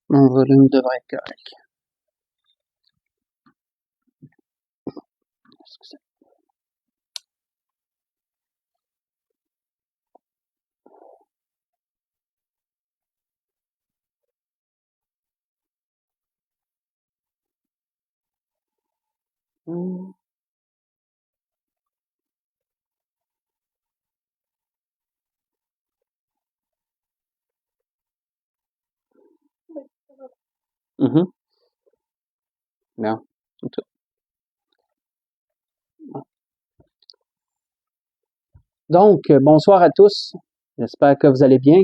Mon volume devrait être correct. Excusez. Mhm. Non. Tout. Donc, bonsoir à tous. J'espère que vous allez bien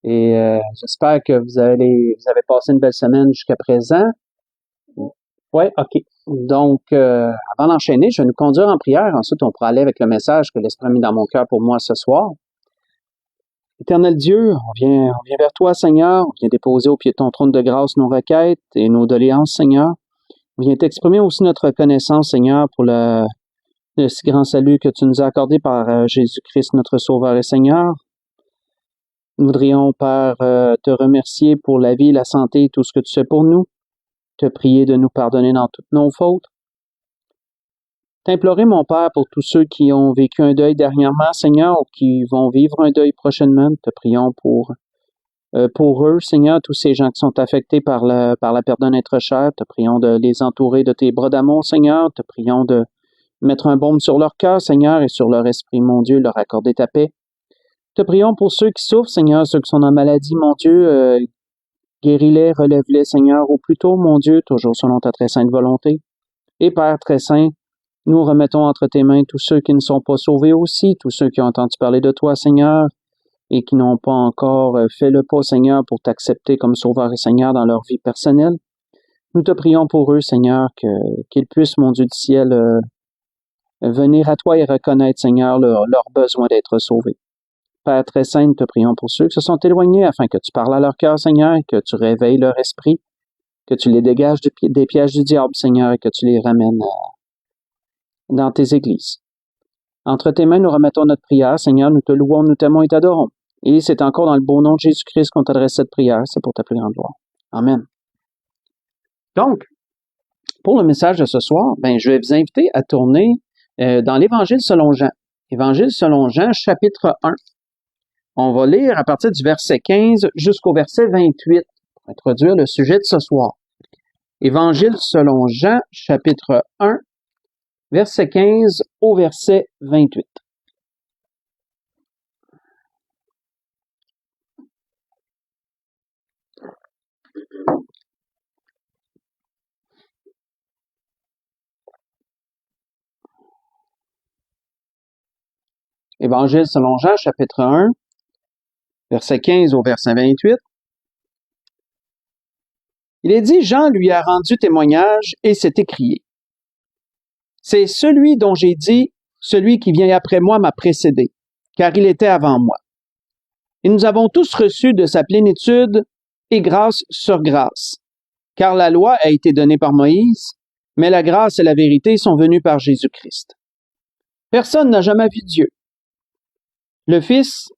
et j'espère que vous avez passé une belle semaine jusqu'à présent. Oui, OK. Donc, avant d'enchaîner, je vais nous conduire en prière. Ensuite, on pourra aller avec le message que l'Esprit a mis dans mon cœur pour moi ce soir. Éternel Dieu, on vient vers toi, Seigneur. On vient déposer au pied de ton trône de grâce nos requêtes et nos doléances, Seigneur. On vient t'exprimer aussi notre reconnaissance, Seigneur, pour le si grand salut que tu nous as accordé par Jésus-Christ, notre Sauveur et Seigneur. Nous voudrions, Père, te remercier pour la vie, la santé et tout ce que tu fais pour nous. Te prier de nous pardonner dans toutes nos fautes. T'implorer, mon Père, pour tous ceux qui ont vécu un deuil dernièrement, Seigneur, ou qui vont vivre un deuil prochainement. Te prions pour eux, Seigneur, tous ces gens qui sont affectés par la perte d'un être cher. Te prions de les entourer de tes bras d'amour, Seigneur. Te prions de mettre un baume sur leur cœur, Seigneur, et sur leur esprit, mon Dieu, leur accorder ta paix. Te prions pour ceux qui souffrent, Seigneur, ceux qui sont en maladie, mon Dieu, guéris-les, relève-les, Seigneur, au plus tôt, mon Dieu, toujours selon ta très sainte volonté. Et Père très saint, nous remettons entre tes mains tous ceux qui ne sont pas sauvés aussi, tous ceux qui ont entendu parler de toi, Seigneur, et qui n'ont pas encore fait le pas, Seigneur, pour t'accepter comme Sauveur et Seigneur dans leur vie personnelle. Nous te prions pour eux, Seigneur, qu'ils puissent, mon Dieu du ciel, venir à toi et reconnaître, Seigneur, leur besoin d'être sauvés. Père très saint, nous te prions pour ceux qui se sont éloignés afin que tu parles à leur cœur, Seigneur, que tu réveilles leur esprit, que tu les dégages des pièges du diable, Seigneur, et que tu les ramènes dans tes églises. Entre tes mains, nous remettons notre prière, Seigneur, nous te louons, nous t'aimons et t'adorons. Et c'est encore dans le beau nom de Jésus-Christ qu'on t'adresse cette prière, c'est pour ta plus grande gloire. Amen. Donc, pour le message de ce soir, je vais vous inviter à tourner dans l'Évangile selon Jean. Évangile selon Jean, chapitre 1. On va lire à partir du verset 15 jusqu'au verset 28 pour introduire le sujet de ce soir. Évangile selon Jean, chapitre 1, verset 15 au verset 28. Évangile selon Jean, chapitre 1, verset 15 au verset 28. Il est dit, Jean lui a rendu témoignage et s'est écrié. C'est celui dont j'ai dit, celui qui vient après moi m'a précédé, car il était avant moi. Et nous avons tous reçu de sa plénitude et grâce sur grâce. Car la loi a été donnée par Moïse, mais la grâce et la vérité sont venues par Jésus-Christ. Personne n'a jamais vu Dieu. Le Fils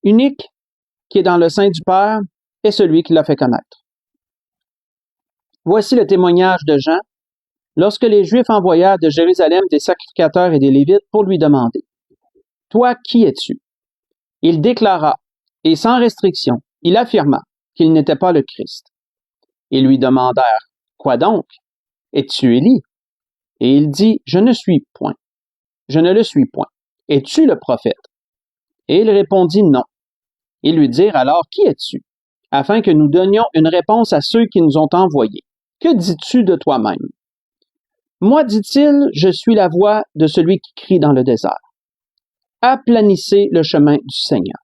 unique qui est dans le sein du Père est celui qui l'a fait connaître. Voici le témoignage de Jean lorsque les Juifs envoyèrent de Jérusalem des sacrificateurs et des Lévites pour lui demander « Toi, qui es-tu » Il déclara, et sans restriction, il affirma qu'il n'était pas le Christ. Ils lui demandèrent « Quoi donc? Es-tu Élie? » Et il dit « Je ne suis point. Je ne le suis point. Es-tu le prophète? » Et il répondit « Non. » Ils lui dirent alors « Qui es-tu? » Afin que nous donnions une réponse à ceux qui nous ont envoyés. Que dis-tu de toi-même? Moi, dit-il, je suis la voix de celui qui crie dans le désert. Aplanissez le chemin du Seigneur.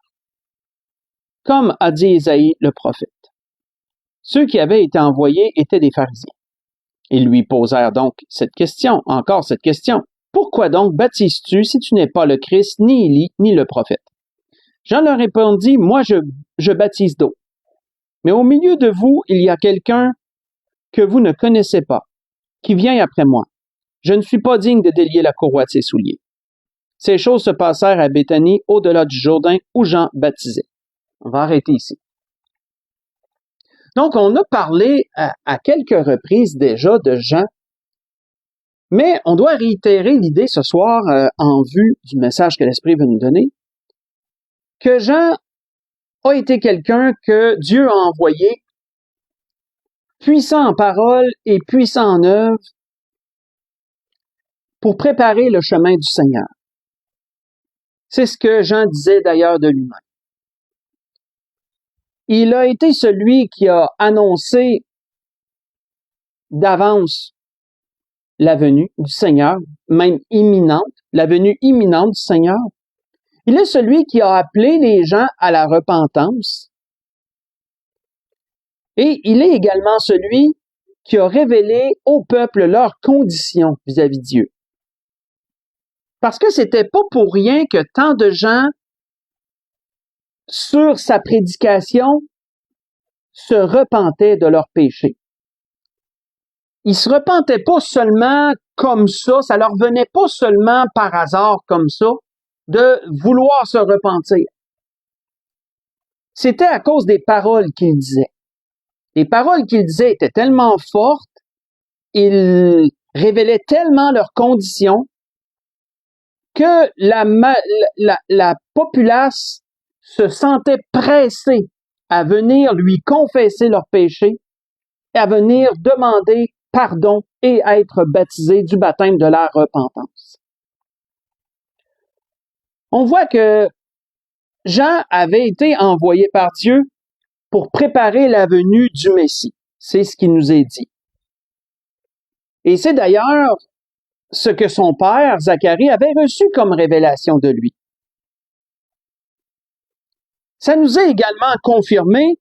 Comme a dit Ésaïe le prophète. Ceux qui avaient été envoyés étaient des pharisiens. Ils lui posèrent donc encore cette question. Pourquoi donc baptises-tu si tu n'es pas le Christ, ni Élie, ni le prophète? Jean leur répondit, moi je baptise d'eau. Mais au milieu de vous, il y a quelqu'un que vous ne connaissez pas, qui vient après moi. Je ne suis pas digne de délier la courroie de ses souliers. Ces choses se passèrent à Béthanie, au-delà du Jourdain, où Jean baptisait. On va arrêter ici. Donc, on a parlé à quelques reprises déjà de Jean, mais on doit réitérer l'idée ce soir en vue du message que l'Esprit veut nous donner, que Jean a été quelqu'un que Dieu a envoyé, puissant en parole et puissant en œuvre, pour préparer le chemin du Seigneur. C'est ce que Jean disait d'ailleurs de lui-même. Il a été celui qui a annoncé d'avance la venue du Seigneur, même imminente, la venue imminente du Seigneur. Il est celui qui a appelé les gens à la repentance. Et il est également celui qui a révélé au peuple leurs conditions vis-à-vis de Dieu. Parce que c'était pas pour rien que tant de gens, sur sa prédication, se repentaient de leurs péchés. Ils se repentaient pas seulement comme ça leur venait pas seulement par hasard comme ça, de vouloir se repentir. C'était à cause des paroles qu'il disait. Les paroles qu'il disait étaient tellement fortes, ils révélaient tellement leurs conditions, que la populace se sentait pressée à venir lui confesser leurs péchés, et à venir demander pardon et être baptisé du baptême de la repentance. On voit que Jean avait été envoyé par Dieu pour préparer la venue du Messie. C'est ce qui nous est dit. Et c'est d'ailleurs ce que son père, Zacharie, avait reçu comme révélation de lui. Ça nous est également confirmé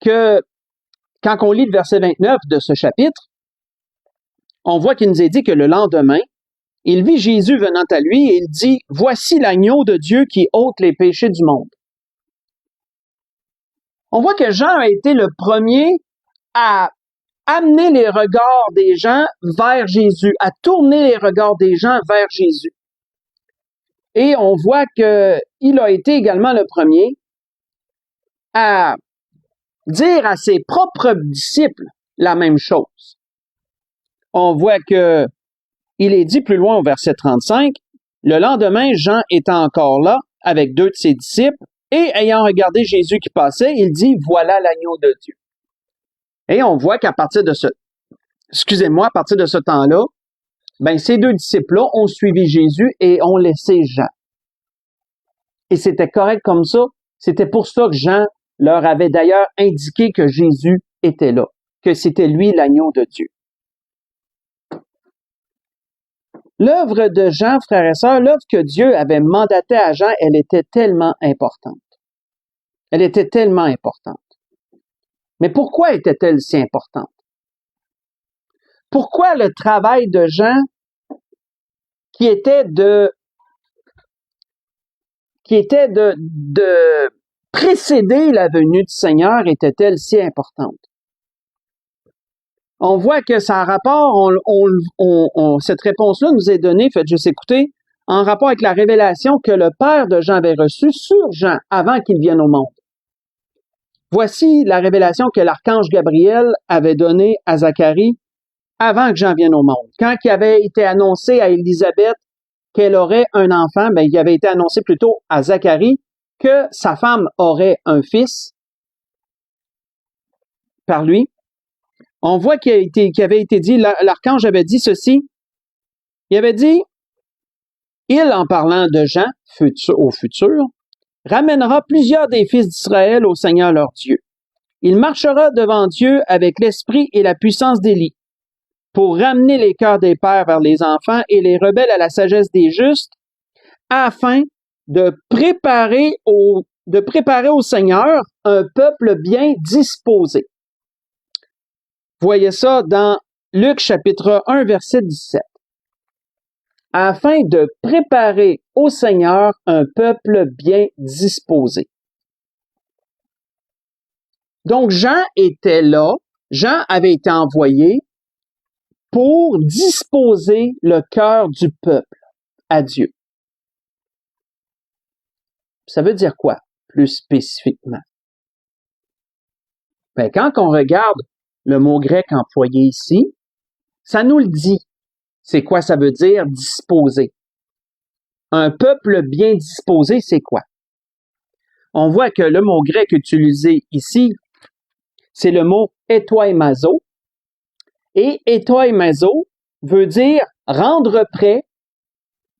que, quand on lit le verset 29 de ce chapitre, on voit qu'il nous est dit que le lendemain, il vit Jésus venant à lui et il dit « Voici l'agneau de Dieu qui ôte les péchés du monde. » On voit que Jean a été le premier à amener les regards des gens vers Jésus, à tourner les regards des gens vers Jésus. Et on voit qu'il a été également le premier à dire à ses propres disciples la même chose. On voit que il est dit plus loin au verset 35, « Le lendemain, Jean était encore là avec 2 de ses disciples, et ayant regardé Jésus qui passait, il dit, « Voilà l'agneau de Dieu. » Et on voit qu'à partir de à partir de ce temps-là, ces 2 disciples-là ont suivi Jésus et ont laissé Jean. Et c'était correct comme ça. C'était pour ça que Jean leur avait d'ailleurs indiqué que Jésus était là, que c'était lui l'agneau de Dieu. L'œuvre de Jean, frères et sœurs, l'œuvre que Dieu avait mandatée à Jean, elle était tellement importante. Elle était tellement importante. Mais pourquoi était-elle si importante? Pourquoi le travail de Jean, qui était de précéder la venue du Seigneur, était-elle si importante? On voit que ça a rapport, cette réponse-là nous est donnée, faites juste écouter, en rapport avec la révélation que le père de Jean avait reçue sur Jean avant qu'il vienne au monde. Voici la révélation que l'archange Gabriel avait donnée à Zacharie avant que Jean vienne au monde. Quand il avait été annoncé à Élisabeth qu'elle aurait un enfant, il avait été annoncé plutôt à Zacharie que sa femme aurait un fils par lui. On voit qu'il avait été dit, l'archange avait dit ceci, il avait dit, il, en parlant de Jean, au futur, ramènera plusieurs des fils d'Israël au Seigneur leur Dieu. Il marchera devant Dieu avec l'esprit et la puissance d'Élie, pour ramener les cœurs des pères vers les enfants et les rebelles à la sagesse des justes, afin de préparer au Seigneur un peuple bien disposé. Voyez ça dans Luc chapitre 1, verset 17. Afin de préparer au Seigneur un peuple bien disposé. Donc Jean était là, Jean avait été envoyé pour disposer le cœur du peuple à Dieu. Ça veut dire quoi, plus spécifiquement? Ben, quand on regarde le mot grec employé ici, ça nous le dit. C'est quoi ça veut dire disposer? Un peuple bien disposé, c'est quoi? On voit que le mot grec utilisé ici, c'est le mot etoimazo. Et etoimazo veut dire rendre prêt,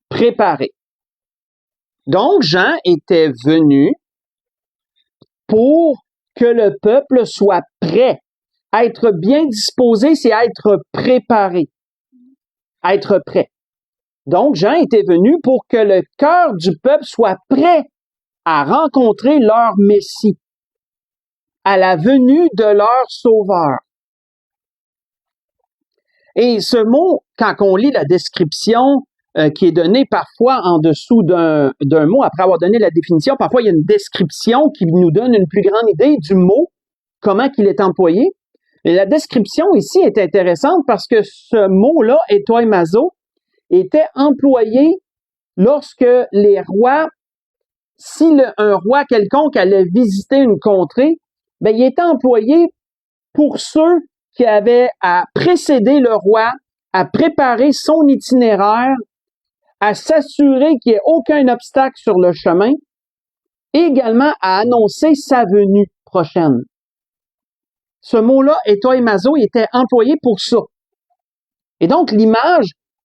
préparer. Donc, Jean était venu pour que le peuple soit prêt. Être bien disposé, c'est être préparé. Être prêt. Donc, Jean était venu pour que le cœur du peuple soit prêt à rencontrer leur Messie, à la venue de leur Sauveur. Et ce mot, quand on lit la description qui est donnée parfois en dessous d'un mot, après avoir donné la définition, parfois il y a une description qui nous donne une plus grande idée du mot, comment qu'il est employé. Et la description ici est intéressante parce que ce mot-là, etoimazo, était employé lorsque les rois, un roi quelconque allait visiter une contrée, ben, il était employé pour ceux qui avaient à précéder le roi, à préparer son itinéraire, à s'assurer qu'il n'y ait aucun obstacle sur le chemin, et également à annoncer sa venue prochaine. Ce mot-là, etoimazo, était employé pour ça. Et donc,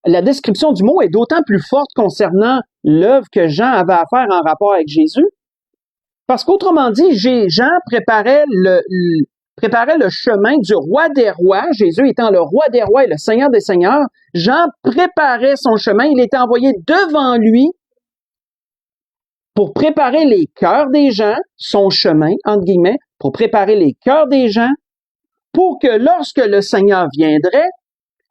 la description du mot est d'autant plus forte concernant l'œuvre que Jean avait à faire en rapport avec Jésus, parce qu'autrement dit, Jean préparait le chemin du roi des rois, Jésus étant le roi des rois et le Seigneur des seigneurs. Jean préparait son chemin, il était envoyé devant lui pour préparer les cœurs des gens, son chemin, entre guillemets, pour préparer les cœurs des gens, pour que lorsque le Seigneur viendrait,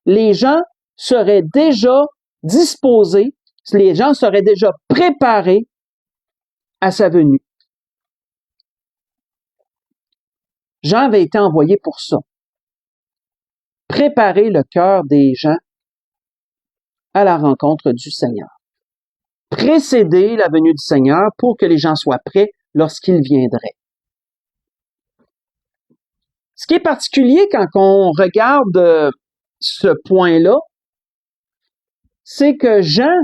les gens seraient déjà disposés, les gens seraient déjà préparés à sa venue. Jean avait été envoyé pour ça. Préparer le cœur des gens à la rencontre du Seigneur. Précéder la venue du Seigneur pour que les gens soient prêts lorsqu'il viendrait. Ce qui est particulier quand on regarde ce point-là, c'est que Jean,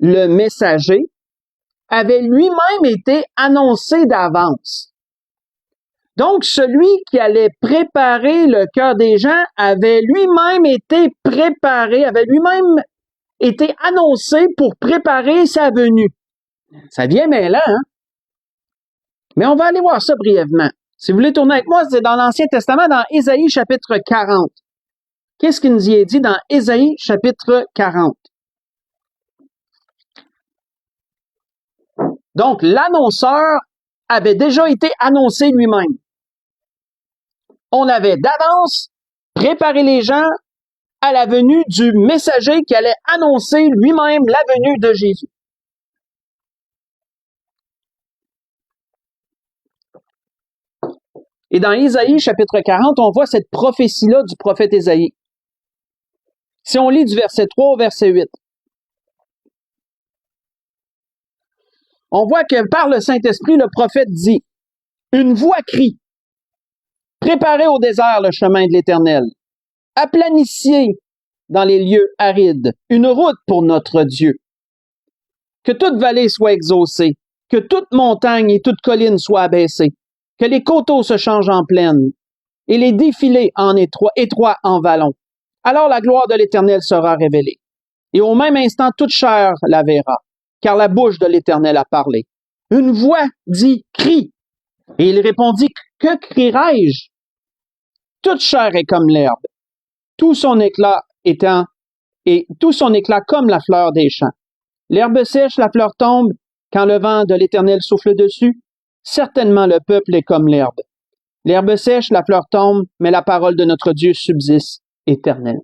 le messager, avait lui-même été annoncé d'avance. Donc, celui qui allait préparer le cœur des gens avait lui-même été préparé, avait lui-même été annoncé pour préparer sa venue. Ça vient mêlant, hein? Mais on va aller voir ça brièvement. Si vous voulez tourner avec moi, c'est dans l'Ancien Testament, dans Ésaïe chapitre 40. Qu'est-ce qu'il nous y est dit dans Ésaïe chapitre 40? Donc, l'annonceur avait déjà été annoncé lui-même. On avait d'avance préparé les gens à la venue du messager qui allait annoncer lui-même la venue de Jésus. Et dans Ésaïe chapitre 40, on voit cette prophétie-là du prophète Ésaïe. Si on lit du verset 3 au verset 8, on voit que par le Saint-Esprit, le prophète dit, « Une voix crie, préparez au désert le chemin de l'Éternel, aplanissez dans les lieux arides une route pour notre Dieu. Que toute vallée soit exaucée, que toute montagne et toute colline soient abaissées, que les coteaux se changent en plaine et les défilés en étroits en vallons. Alors la gloire de l'Éternel sera révélée. Et au même instant, toute chair la verra, car la bouche de l'Éternel a parlé. Une voix dit, crie. Et il répondit, que crierai-je? Toute chair est comme l'herbe, tout son éclat comme la fleur des champs. L'herbe sèche, la fleur tombe, quand le vent de l'Éternel souffle dessus. Certainement le peuple est comme l'herbe. L'herbe sèche, la fleur tombe, mais la parole de notre Dieu subsiste éternellement.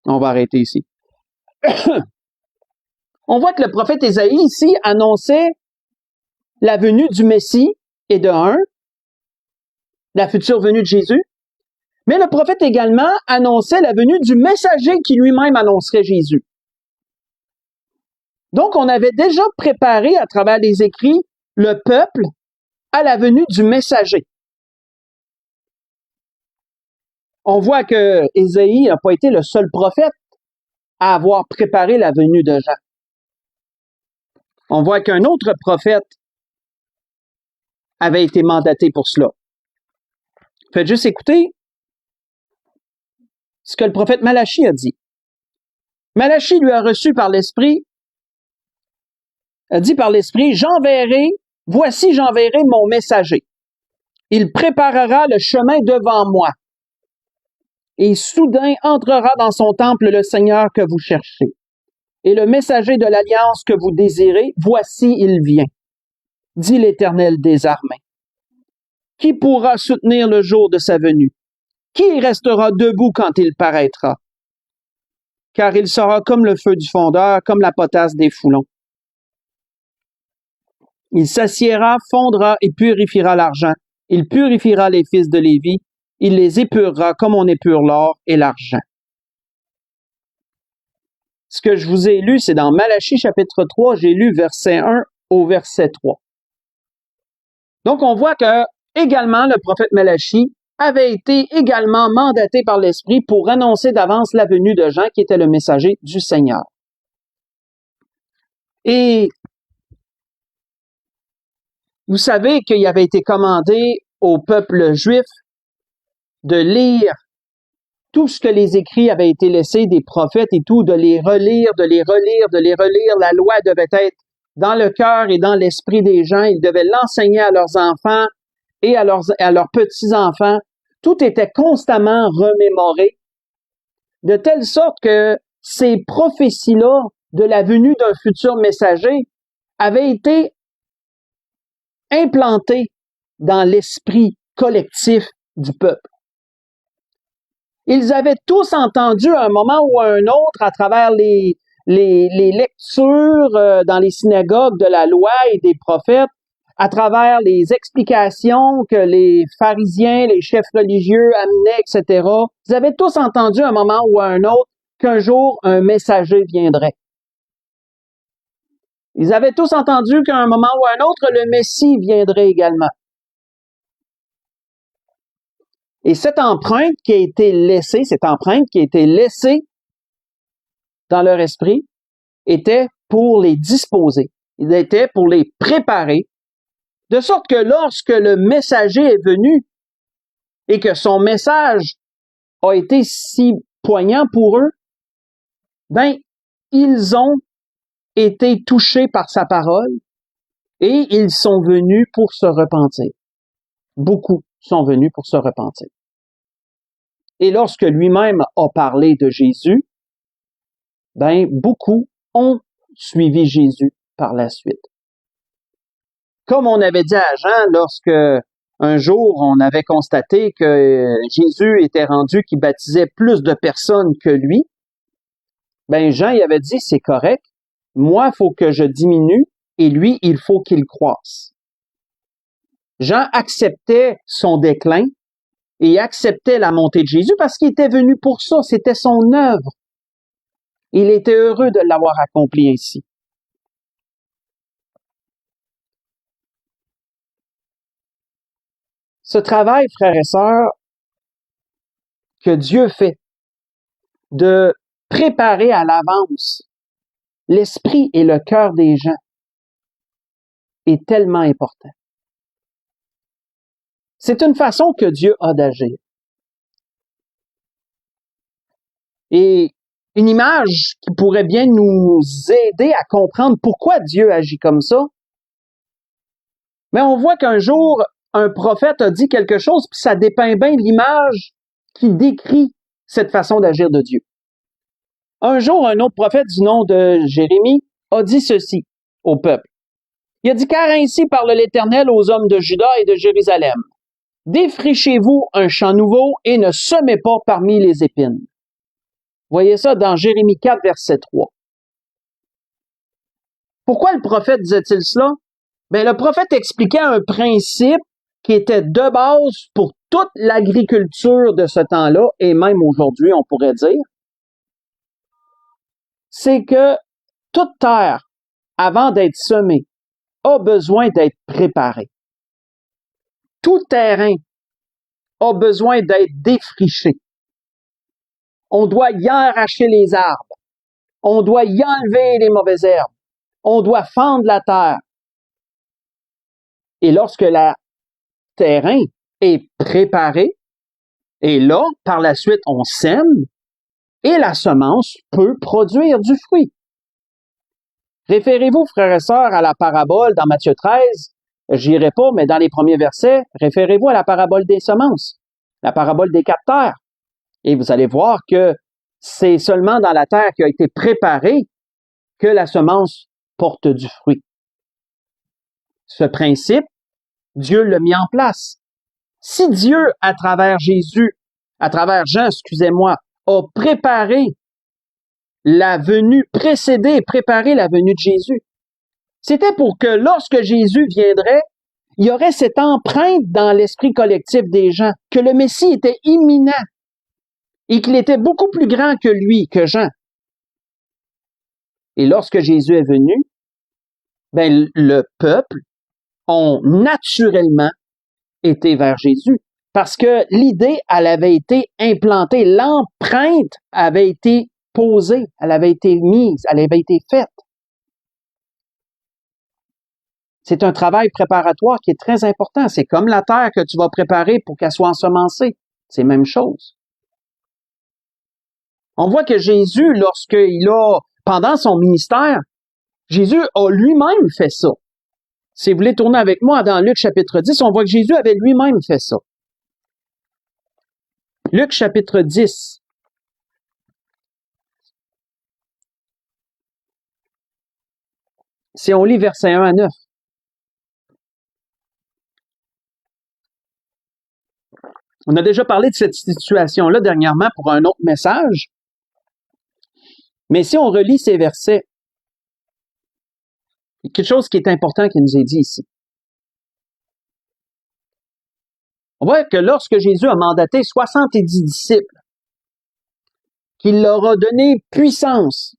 On va arrêter ici. On voit que le prophète Ésaïe ici annonçait la venue du Messie et la future venue de Jésus. Mais le prophète également annonçait la venue du messager qui lui-même annoncerait Jésus. Donc, on avait déjà préparé à travers les écrits le peuple à la venue du messager. On voit que Ésaïe n'a pas été le seul prophète à avoir préparé la venue de Jean. On voit qu'un autre prophète avait été mandaté pour cela. Faites juste écouter ce que le prophète Malachie a dit. Malachie lui a reçu par l'Esprit, a dit par l'Esprit, voici j'enverrai mon messager. Il préparera le chemin devant moi. Et soudain entrera dans son temple le Seigneur que vous cherchez. Et le messager de l'alliance que vous désirez, voici il vient, dit l'Éternel des armées. Qui pourra soutenir le jour de sa venue? Qui restera debout quand il paraîtra? Car il sera comme le feu du fondeur, comme la potasse des foulons. Il s'assiera, fondra et purifiera l'argent. Il purifiera les fils de Lévi. Il les épurera comme on épure l'or et l'argent. Ce que je vous ai lu, c'est dans Malachie chapitre 3, j'ai lu verset 1 au verset 3. Donc, on voit que également le prophète Malachie avait été également mandaté par l'Esprit pour annoncer d'avance la venue de Jean, qui était le messager du Seigneur. Et vous savez qu'il avait été commandé au peuple juif de lire tout ce que les écrits avaient été laissés des prophètes et tout, de les relire, de les relire, de les relire. La loi devait être dans le cœur et dans l'esprit des gens. Ils devaient l'enseigner à leurs enfants et à leurs petits-enfants. Tout était constamment remémoré, de telle sorte que ces prophéties-là de la venue d'un futur messager avaient été implantées dans l'esprit collectif du peuple. Ils avaient tous entendu à un moment ou à un autre, à travers les lectures dans les synagogues de la loi et des prophètes, à travers les explications que les pharisiens, les chefs religieux amenaient, etc. Ils avaient tous entendu à un moment ou à un autre qu'un jour un messager viendrait. Ils avaient tous entendu qu'à un moment ou à un autre, le Messie viendrait également. Et cette empreinte qui a été laissée dans leur esprit, était pour les disposer. Il était pour les préparer, de sorte que lorsque le messager est venu et que son message a été si poignant pour eux, ben, ils ont été touchés par sa parole et ils sont venus pour se repentir. Beaucoup sont venus pour se repentir. Et lorsque lui-même a parlé de Jésus, ben, beaucoup ont suivi Jésus par la suite. Comme on avait dit à Jean lorsque un jour on avait constaté que Jésus était rendu qui baptisait plus de personnes que lui, ben Jean il avait dit c'est correct, moi il faut que je diminue et lui il faut qu'il croisse. Jean acceptait son déclin et acceptait la montée de Jésus parce qu'il était venu pour ça, c'était son œuvre. Il était heureux de l'avoir accompli ainsi. Ce travail, frères et sœurs, que Dieu fait de préparer à l'avance l'esprit et le cœur des gens est tellement important. C'est une façon que Dieu a d'agir. Et une image qui pourrait bien nous aider à comprendre pourquoi Dieu agit comme ça, mais on voit qu'un jour, un prophète a dit quelque chose, puis ça dépeint bien l'image qui décrit cette façon d'agir de Dieu. Un jour, un autre prophète du nom de Jérémie a dit ceci au peuple. Il a dit, car ainsi parle l'Éternel aux hommes de Juda et de Jérusalem. Défrichez-vous un champ nouveau et ne semez pas parmi les épines. Voyez ça dans Jérémie 4, verset 3. Pourquoi le prophète disait-il cela? Ben, le prophète expliquait un principe qui était de base pour toute l'agriculture de ce temps-là, et même aujourd'hui, on pourrait dire. C'est que toute terre, avant d'être semée, a besoin d'être préparée. Tout terrain a besoin d'être défriché. On doit y arracher les arbres. On doit y enlever les mauvaises herbes. On doit fendre la terre. Et lorsque le terrain est préparé, et là, par la suite, on sème, et la semence peut produire du fruit. Référez-vous, frères et sœurs, à la parabole dans Matthieu 13. J'irai pas, mais dans les premiers versets, référez-vous à la parabole des semences, la parabole des 4 terres. Et vous allez voir que c'est seulement dans la terre qui a été préparée que la semence porte du fruit. Ce principe, Dieu l'a mis en place. Si Dieu, à travers Jean, a préparé la venue, précédé et préparé la venue de Jésus, c'était pour que lorsque Jésus viendrait, il y aurait cette empreinte dans l'esprit collectif des gens, que le Messie était imminent et qu'il était beaucoup plus grand que lui, que Jean. Et lorsque Jésus est venu, ben, le peuple ont naturellement été vers Jésus. Parce que l'idée, elle avait été implantée, l'empreinte avait été posée, elle avait été mise, elle avait été faite. C'est un travail préparatoire qui est très important. C'est comme la terre que tu vas préparer pour qu'elle soit ensemencée. C'est la même chose. On voit que Jésus, pendant son ministère, Jésus a lui-même fait ça. Si vous voulez tourner avec moi dans Luc chapitre 10, on voit que Jésus avait lui-même fait ça. Luc chapitre 10. Si on lit versets 1 à 9. On a déjà parlé de cette situation-là dernièrement pour un autre message. Mais si on relit ces versets, il y a quelque chose qui est important qui nous est dit ici. On voit que lorsque Jésus a mandaté 70 disciples, qu'il leur a donné puissance,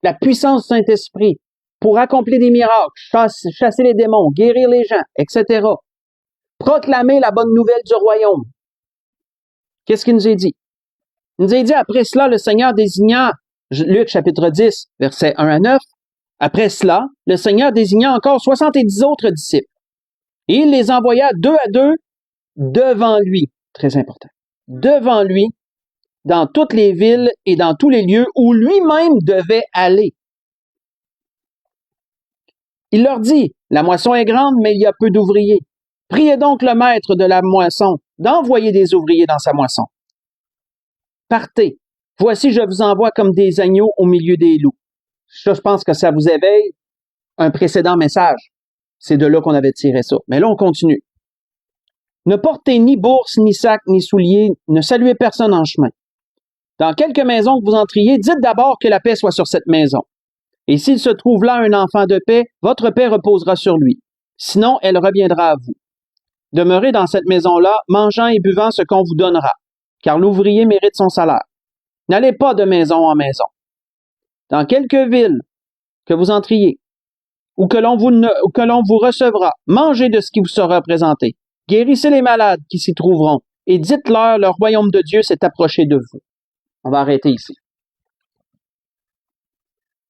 la puissance du Saint-Esprit, pour accomplir des miracles, chasser les démons, guérir les gens, etc. Proclamer la bonne nouvelle du royaume. Qu'est-ce qu'il nous a dit? Il nous a dit, après cela, le Seigneur désigna, Luc chapitre 10, versets 1 à 9, après cela, le Seigneur désigna encore 70 autres disciples. Et il les envoya 2 à 2 devant lui. Très important. Devant lui, dans toutes les villes et dans tous les lieux où lui-même devait aller. Il leur dit, la moisson est grande, mais il y a peu d'ouvriers. Priez donc le maître de la moisson d'envoyer des ouvriers dans sa moisson. Partez. Voici, je vous envoie comme des agneaux au milieu des loups. Ça, je pense que ça vous éveille un précédent message. C'est de là qu'on avait tiré ça. Mais là, on continue. Ne portez ni bourse, ni sac, ni souliers, ne saluez personne en chemin. Dans quelque maison que vous entriez, dites d'abord que la paix soit sur cette maison. Et s'il se trouve là un enfant de paix, votre paix reposera sur lui. Sinon, elle reviendra à vous. Demeurez dans cette maison-là, mangeant et buvant ce qu'on vous donnera, car l'ouvrier mérite son salaire. N'allez pas de maison en maison. Dans quelque ville que vous entriez, ou que l'on vous recevra, mangez de ce qui vous sera présenté. Guérissez les malades qui s'y trouveront, et dites-leur, le royaume de Dieu s'est approché de vous. On va arrêter ici.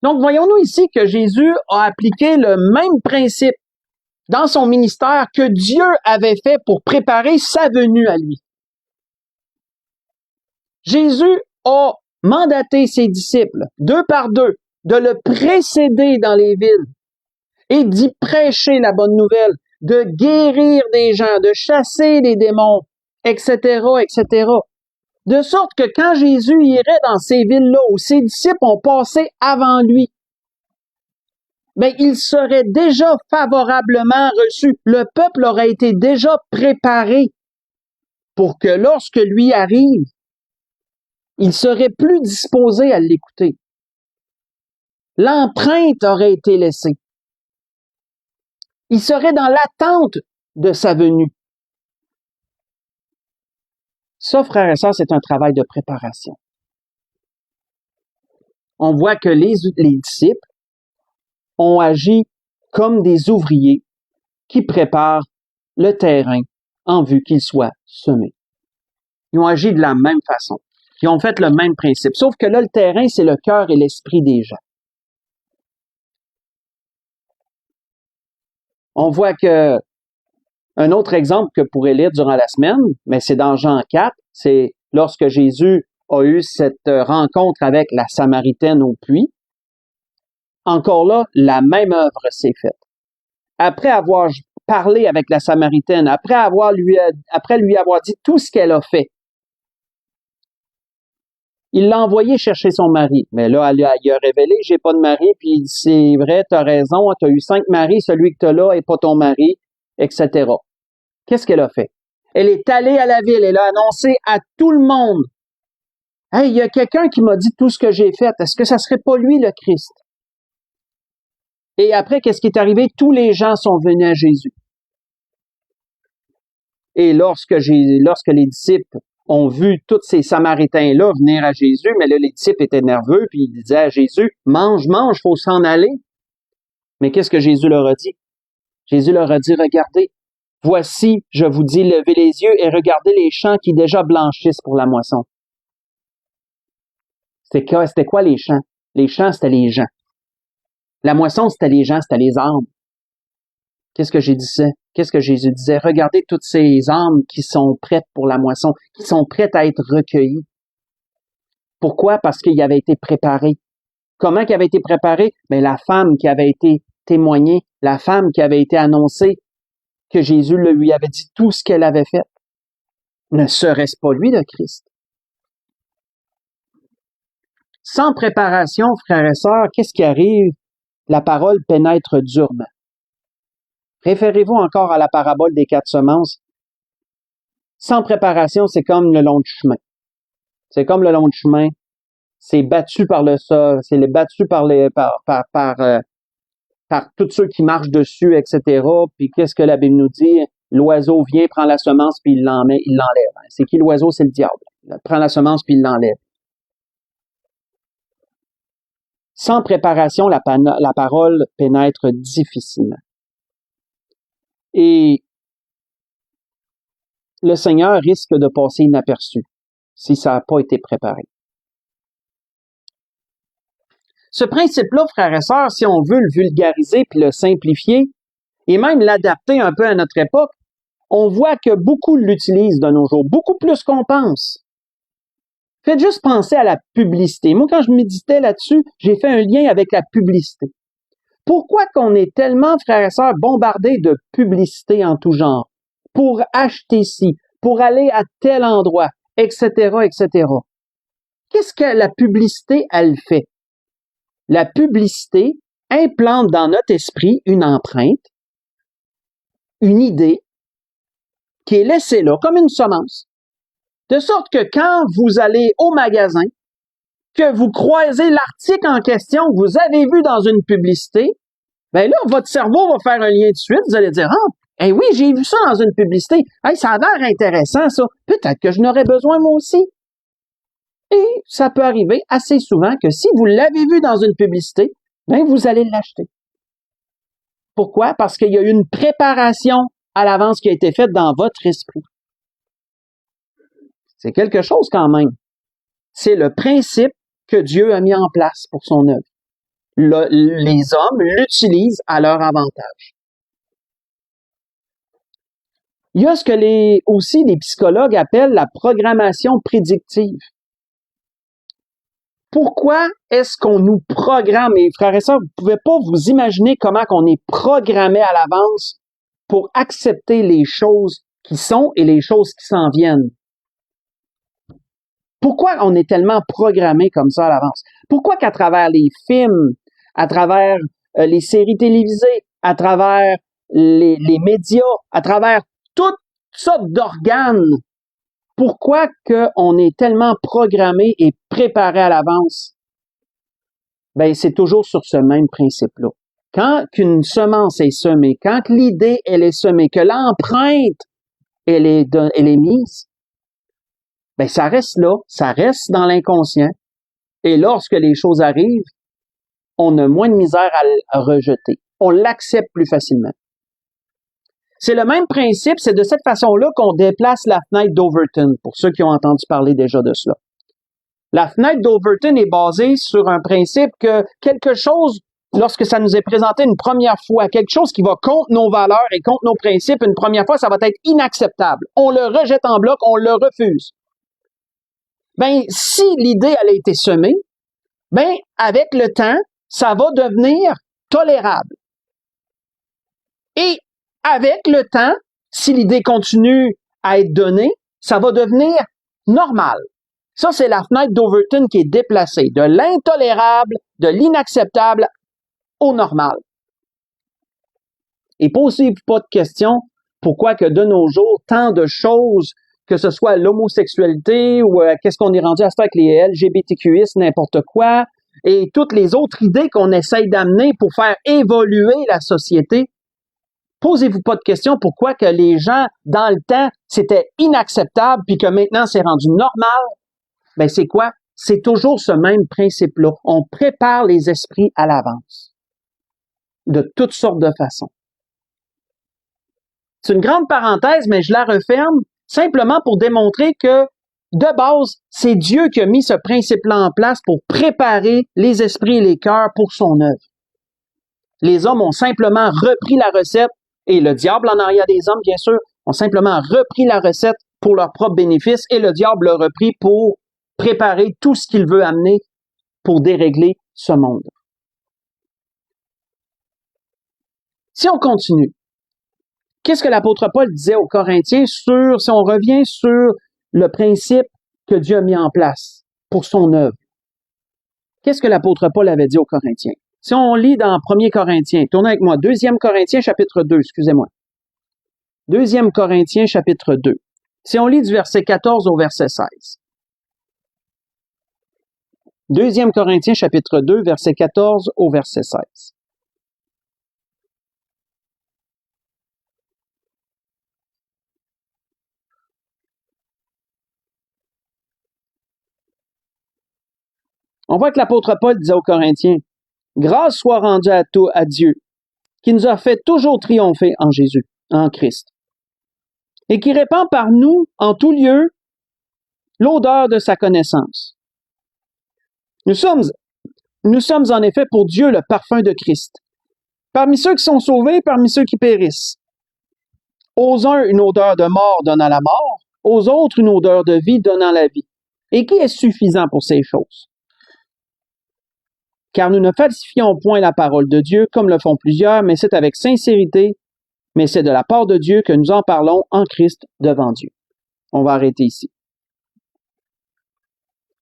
Donc, voyons-nous ici que Jésus a appliqué le même principe dans son ministère que Dieu avait fait pour préparer sa venue à lui. Jésus a mandaté ses disciples, 2 par 2, de le précéder dans les villes et d'y prêcher la bonne nouvelle, de guérir des gens, de chasser les démons, etc., etc. De sorte que quand Jésus irait dans ces villes-là où ses disciples ont passé avant lui, ben, il serait déjà favorablement reçu. Le peuple aurait été déjà préparé pour que lorsque lui arrive, il serait plus disposé à l'écouter. L'empreinte aurait été laissée. Il serait dans l'attente de sa venue. Ça, frères et sœurs, c'est un travail de préparation. On voit que les disciples ont agi comme des ouvriers qui préparent le terrain en vue qu'il soit semé. Ils ont agi de la même façon. Ils ont fait le même principe. Sauf que là, le terrain, c'est le cœur et l'esprit des gens. On voit que un autre exemple que pourrait lire durant la semaine, mais c'est dans Jean 4, c'est lorsque Jésus a eu cette rencontre avec la Samaritaine au puits. Encore là, la même œuvre s'est faite. Après avoir parlé avec la Samaritaine, après lui avoir dit tout ce qu'elle a fait, il l'a envoyé chercher son mari. Mais là, il a révélé, j'ai pas de mari, puis c'est vrai, t'as raison, t'as eu 5 maris, celui que t'as là est pas ton mari, etc. Qu'est-ce qu'elle a fait? Elle est allée à la ville, elle a annoncé à tout le monde. Hey, il y a quelqu'un qui m'a dit tout ce que j'ai fait. Est-ce que ça serait pas lui le Christ? Et après, qu'est-ce qui est arrivé? Tous les gens sont venus à Jésus. Et lorsque les disciples ont vu tous ces Samaritains-là venir à Jésus, mais là, les disciples étaient nerveux, puis ils disaient à Jésus, mange, faut s'en aller. Mais qu'est-ce que Jésus leur a dit? Jésus leur a dit, regardez, voici, je vous dis, levez les yeux et regardez les champs qui déjà blanchissent pour la moisson. C'était quoi les champs? Les champs, c'était les gens. La moisson, c'était les gens, c'était les âmes. Qu'est-ce que Jésus disait? Regardez toutes ces âmes qui sont prêtes pour la moisson, qui sont prêtes à être recueillies. Pourquoi? Parce qu'il avait été préparé. Comment qu'il avait été préparé? Mais la femme qui avait été témoignée, la femme qui avait été annoncée, que Jésus lui avait dit tout ce qu'elle avait fait. Ne serait-ce pas lui le Christ? Sans préparation, frères et sœurs, qu'est-ce qui arrive? La parole pénètre durement. Référez-vous encore à la parabole des 4 semences. Sans préparation, c'est comme le long du chemin. C'est comme le long du chemin. C'est battu par le sol, c'est battu par tous ceux qui marchent dessus, etc. Puis qu'est-ce que la Bible nous dit? L'oiseau vient, prend la semence, puis il l'enlève. C'est qui l'oiseau? C'est le diable. Il prend la semence, puis il l'enlève. Sans préparation, la parole pénètre difficilement. Et le Seigneur risque de passer inaperçu si ça n'a pas été préparé. Ce principe-là, frères et sœurs, si on veut le vulgariser puis le simplifier et même l'adapter un peu à notre époque, on voit que beaucoup l'utilisent de nos jours, beaucoup plus qu'on pense. Faites juste penser à la publicité. Moi, quand je méditais là-dessus, j'ai fait un lien avec la publicité. Pourquoi qu'on est tellement, frères et sœurs, bombardés de publicité en tout genre? Pour acheter ci, pour aller à tel endroit, etc., etc. Qu'est-ce que la publicité, elle fait? La publicité implante dans notre esprit une empreinte, une idée, qui est laissée là comme une semence. De sorte que quand vous allez au magasin, que vous croisez l'article en question que vous avez vu dans une publicité, ben là, votre cerveau va faire un lien de suite. Vous allez dire, ah, oui, j'ai vu ça dans une publicité. Hey, ça a l'air intéressant, ça. Peut-être que je n'aurais besoin moi aussi. Et ça peut arriver assez souvent que si vous l'avez vu dans une publicité, ben vous allez l'acheter. Pourquoi? Parce qu'il y a eu une préparation à l'avance qui a été faite dans votre esprit. C'est quelque chose quand même. C'est le principe que Dieu a mis en place pour son œuvre. Les hommes l'utilisent à leur avantage. Il y a ce que aussi les psychologues appellent la programmation prédictive. Pourquoi est-ce qu'on nous programme? Et frères et sœurs, vous ne pouvez pas vous imaginer comment on est programmé à l'avance pour accepter les choses qui sont et les choses qui s'en viennent. Pourquoi on est tellement programmé comme ça à l'avance? Pourquoi qu'à travers les films, à travers les séries télévisées, à travers les médias, à travers toutes sortes d'organes, pourquoi qu'on est tellement programmé et préparé à l'avance? Ben, c'est toujours sur ce même principe-là. Quand qu'une semence est semée, quand que l'idée, elle est semée, que l'empreinte, elle est mise, ben, ça reste là, ça reste dans l'inconscient. Et lorsque les choses arrivent, on a moins de misère à le rejeter. On l'accepte plus facilement. C'est le même principe, c'est de cette façon-là qu'on déplace la fenêtre d'Overton, pour ceux qui ont entendu parler déjà de cela. La fenêtre d'Overton est basée sur un principe que quelque chose, lorsque ça nous est présenté une première fois, quelque chose qui va contre nos valeurs et contre nos principes, une première fois, ça va être inacceptable. On le rejette en bloc, on le refuse. Ben, si l'idée, elle a été semée, ben, avec le temps, ça va devenir tolérable. Et avec le temps, si l'idée continue à être donnée, ça va devenir normal. Ça, c'est la fenêtre d'Overton qui est déplacée de l'intolérable, de l'inacceptable au normal. Et posez-vous pas de questions pourquoi que de nos jours, tant de choses, que ce soit l'homosexualité ou qu'est-ce qu'on est rendu à ce avec les LGBTQI, n'importe quoi, et toutes les autres idées qu'on essaye d'amener pour faire évoluer la société. Posez-vous pas de questions pourquoi que les gens, dans le temps, c'était inacceptable puis que maintenant c'est rendu normal. Ben, c'est quoi? C'est toujours ce même principe-là. On prépare les esprits à l'avance. De toutes sortes de façons. C'est une grande parenthèse, mais je la referme simplement pour démontrer que, de base, c'est Dieu qui a mis ce principe-là en place pour préparer les esprits et les cœurs pour son œuvre. Les hommes ont simplement repris la recette, et le diable en arrière des hommes, bien sûr, ont simplement repris la recette pour leur propre bénéfice, et le diable l'a repris pour préparer tout ce qu'il veut amener pour dérégler ce monde. Si on continue, qu'est-ce que l'apôtre Paul disait aux Corinthiens si on revient sur le principe que Dieu a mis en place pour son œuvre? Qu'est-ce que l'apôtre Paul avait dit aux Corinthiens? Si on lit dans 1 Corinthiens, tournez avec moi, 2 Corinthiens chapitre 2, excusez-moi. 2 Corinthiens chapitre 2. Si on lit du verset 14 au verset 16. 2 Corinthiens chapitre 2, verset 14 au verset 16. On voit que l'apôtre Paul disait aux Corinthiens, « Grâce soit rendue à Dieu, qui nous a fait toujours triompher en Jésus, en Christ, et qui répand par nous, en tout lieu, l'odeur de sa connaissance. Nous sommes en effet pour Dieu le parfum de Christ, parmi ceux qui sont sauvés, parmi ceux qui périssent. Aux uns, une odeur de mort donnant la mort, aux autres, une odeur de vie donnant la vie. Et qui est suffisant pour ces choses? Car nous ne falsifions point la parole de Dieu comme le font plusieurs, mais c'est avec sincérité, mais c'est de la part de Dieu que nous en parlons en Christ devant Dieu. » On va arrêter ici.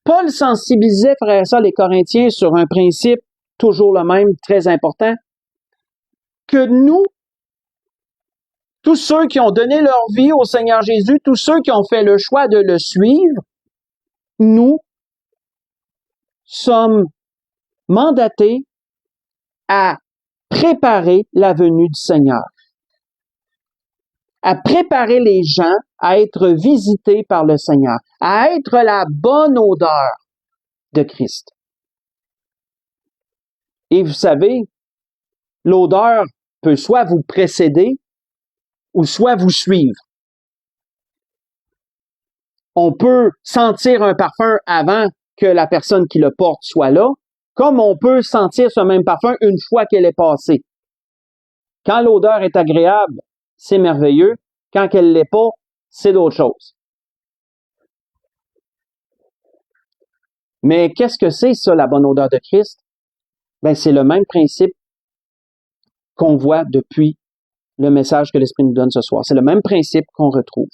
Paul sensibilisait, frères et sœurs, les Corinthiens sur un principe toujours le même, très important, que nous, tous ceux qui ont donné leur vie au Seigneur Jésus, tous ceux qui ont fait le choix de le suivre, nous sommes mandatés à préparer la venue du Seigneur, à préparer les gens à être visités par le Seigneur, à être la bonne odeur de Christ. Et vous savez, l'odeur peut soit vous précéder ou soit vous suivre. On peut sentir un parfum avant que la personne qui le porte soit là, comme on peut sentir ce même parfum une fois qu'elle est passée. Quand l'odeur est agréable, c'est merveilleux. Quand elle ne l'est pas, c'est d'autres choses. Mais qu'est-ce que c'est ça, la bonne odeur de Christ? Ben, c'est le même principe qu'on voit depuis le message que l'Esprit nous donne ce soir. C'est le même principe qu'on retrouve.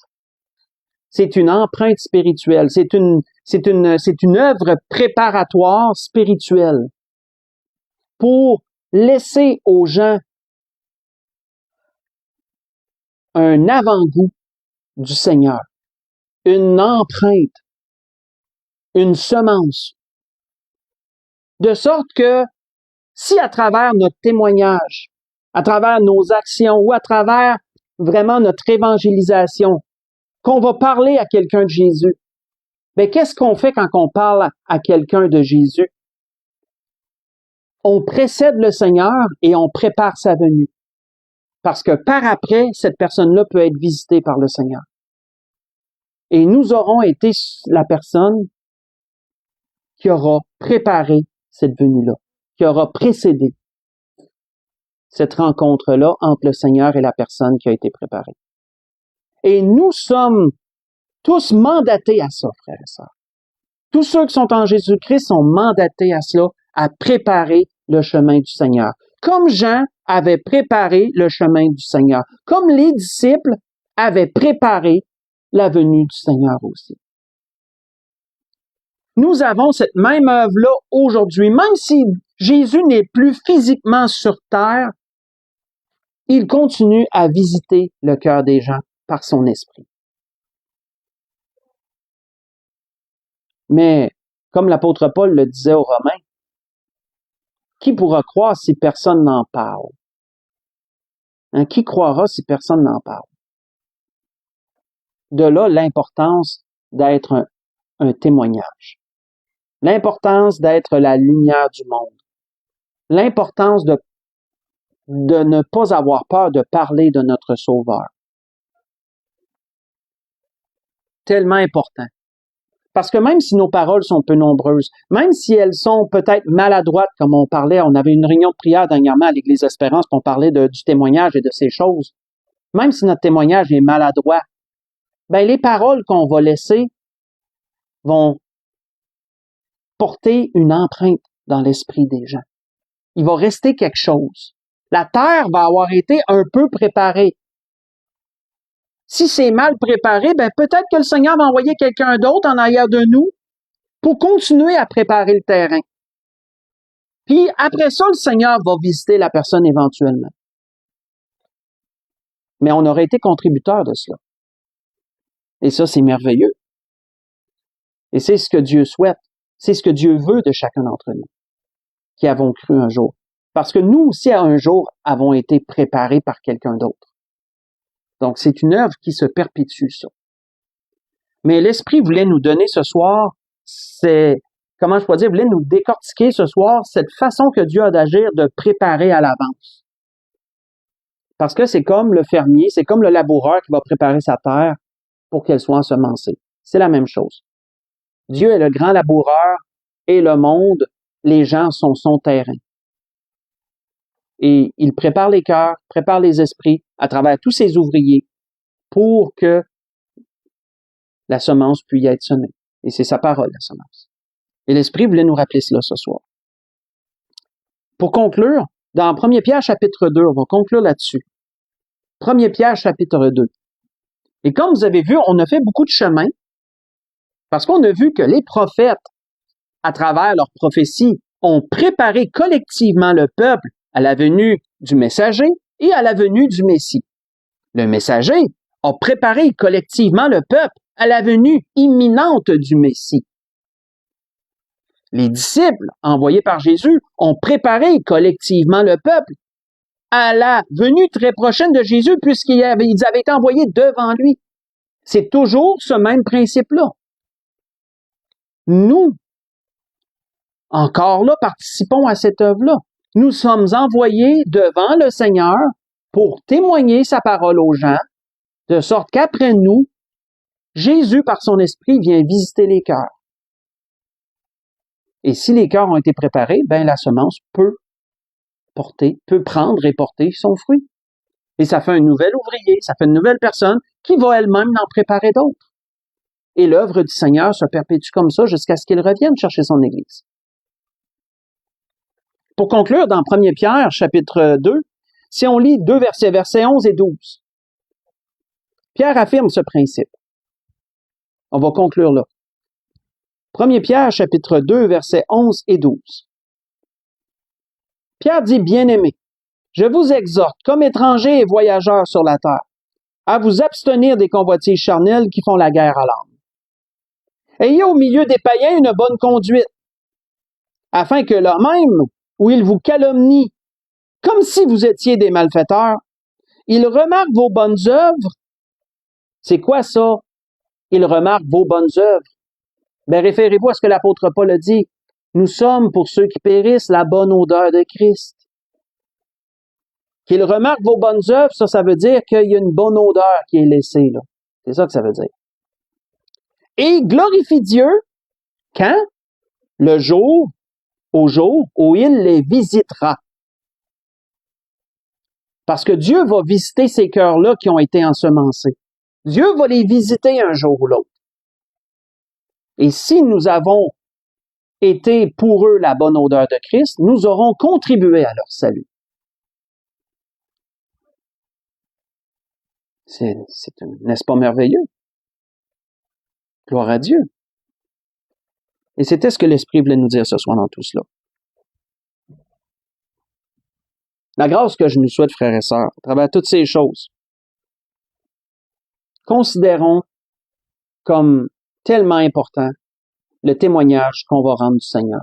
C'est une empreinte spirituelle. C'est une œuvre préparatoire spirituelle pour laisser aux gens un avant-goût du Seigneur, une empreinte, une semence. De sorte que si à travers notre témoignage, à travers nos actions ou à travers vraiment notre évangélisation, qu'on va parler à quelqu'un de Jésus, mais qu'est-ce qu'on fait quand on parle à quelqu'un de Jésus? On précède le Seigneur et on prépare sa venue. Parce que par après, cette personne-là peut être visitée par le Seigneur. Et nous aurons été la personne qui aura préparé cette venue-là, qui aura précédé cette rencontre-là entre le Seigneur et la personne qui a été préparée. Et nous sommes tous mandatés à ça, frères et sœurs. Tous ceux qui sont en Jésus-Christ sont mandatés à cela, à préparer le chemin du Seigneur. Comme Jean avait préparé le chemin du Seigneur. Comme les disciples avaient préparé la venue du Seigneur aussi. Nous avons cette même œuvre-là aujourd'hui. Même si Jésus n'est plus physiquement sur terre, il continue à visiter le cœur des gens par son esprit. Mais, comme l'apôtre Paul le disait aux Romains, qui pourra croire si personne n'en parle? Hein, qui croira si personne n'en parle? De là, l'importance d'être un témoignage. L'importance d'être la lumière du monde. L'importance de ne pas avoir peur de parler de notre Sauveur. Tellement important. Parce que même si nos paroles sont peu nombreuses, même si elles sont peut-être maladroites, comme on parlait, on avait une réunion de prière dernièrement à l'Église Espérance, puis on parlait du témoignage et de ces choses, même si notre témoignage est maladroit, ben les paroles qu'on va laisser vont porter une empreinte dans l'esprit des gens. Il va rester quelque chose. La terre va avoir été un peu préparée. Si c'est mal préparé, ben peut-être que le Seigneur va envoyer quelqu'un d'autre en arrière de nous pour continuer à préparer le terrain. Puis après ça, le Seigneur va visiter la personne éventuellement. Mais on aurait été contributeur de cela. Et ça, c'est merveilleux. Et c'est ce que Dieu souhaite. C'est ce que Dieu veut de chacun d'entre nous, qui avons cru un jour. Parce que nous aussi, un jour, avons été préparés par quelqu'un d'autre. Donc, c'est une œuvre qui se perpétue, ça. Mais l'Esprit voulait nous donner ce soir, voulait nous décortiquer ce soir cette façon que Dieu a d'agir, de préparer à l'avance. Parce que c'est comme le fermier, c'est comme le laboureur qui va préparer sa terre pour qu'elle soit ensemencée. C'est la même chose. Dieu est le grand laboureur et le monde, les gens sont son terrain. Et il prépare les cœurs, prépare les esprits à travers tous ses ouvriers pour que la semence puisse être semée. Et c'est sa parole, la semence. Et l'Esprit voulait nous rappeler cela ce soir. Pour conclure, dans 1 Pierre chapitre 2, on va conclure là-dessus. 1 Pierre chapitre 2. Et comme vous avez vu, on a fait beaucoup de chemin parce qu'on a vu que les prophètes, à travers leurs prophéties, ont préparé collectivement le peuple à la venue du messager et à la venue du Messie. Le messager a préparé collectivement le peuple à la venue imminente du Messie. Les disciples, envoyés par Jésus, ont préparé collectivement le peuple à la venue très prochaine de Jésus puisqu'ils avaient été envoyés devant lui. C'est toujours ce même principe-là. Nous, encore là, participons à cette œuvre-là. Nous sommes envoyés devant le Seigneur pour témoigner sa parole aux gens, de sorte qu'après nous, Jésus, par son esprit, vient visiter les cœurs. Et si les cœurs ont été préparés, ben la semence peut prendre et porter son fruit. Et ça fait un nouvel ouvrier, ça fait une nouvelle personne qui va elle-même en préparer d'autres. Et l'œuvre du Seigneur se perpétue comme ça jusqu'à ce qu'il revienne chercher son Église. Pour conclure, dans 1 Pierre, chapitre 2, si on lit 2 versets 11 et 12, Pierre affirme ce principe. On va conclure là. 1 Pierre, chapitre 2, versets 11 et 12. Pierre dit, « Bien-aimés, je vous exhorte, comme étrangers et voyageurs sur la terre, à vous abstenir des convoitises charnelles qui font la guerre à l'âme. Ayez au milieu des païens une bonne conduite, afin que là même où ils vous calomnient, comme si vous étiez des malfaiteurs, ils remarquent vos bonnes œuvres. » C'est quoi ça? Ils remarquent vos bonnes œuvres. Ben, référez-vous à ce que l'apôtre Paul a dit. Nous sommes, pour ceux qui périssent, la bonne odeur de Christ. Qu'ils remarquent vos bonnes œuvres, ça veut dire qu'il y a une bonne odeur qui est laissée, là. C'est ça que ça veut dire. Et glorifie Dieu, quand? le jour où il les visitera. Parce que Dieu va visiter ces cœurs-là qui ont été ensemencés. Dieu va les visiter un jour ou l'autre. Et si nous avons été pour eux la bonne odeur de Christ, nous aurons contribué à leur salut. N'est-ce pas merveilleux? Gloire à Dieu. Et c'était ce que l'Esprit voulait nous dire ce soir dans tout cela. La grâce que je nous souhaite, frères et sœurs, à travers toutes ces choses, considérons comme tellement important le témoignage qu'on va rendre du Seigneur.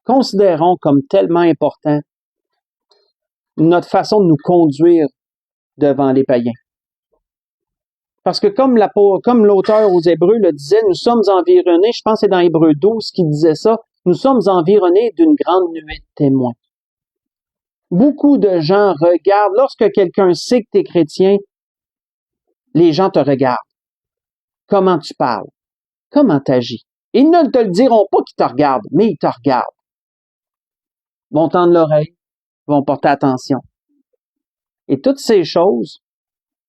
Considérons comme tellement important notre façon de nous conduire devant les païens. Parce que comme l'auteur aux Hébreux le disait, nous sommes environnés, je pense que c'est dans Hébreux 12 qui disait ça, nous sommes environnés d'une grande nuée de témoins. Beaucoup de gens regardent, lorsque quelqu'un sait que tu es chrétien, les gens te regardent. Comment tu parles? Comment tu agis? Ils ne te le diront pas qu'ils te regardent, mais ils te regardent. Ils vont tendre l'oreille, vont porter attention. Et toutes ces choses,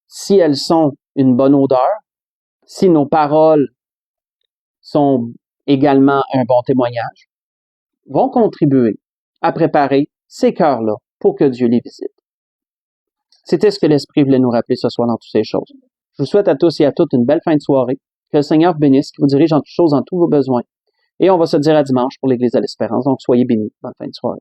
si elles sont une bonne odeur, si nos paroles sont également un bon témoignage, vont contribuer à préparer ces cœurs-là pour que Dieu les visite. C'était ce que l'Esprit voulait nous rappeler ce soir dans toutes ces choses. Je vous souhaite à tous et à toutes une belle fin de soirée. Que le Seigneur vous bénisse, qu'il vous dirige en toutes choses, en tous vos besoins. Et on va se dire à dimanche pour l'Église de l'Espérance. Donc, soyez bénis. Bonne fin de soirée.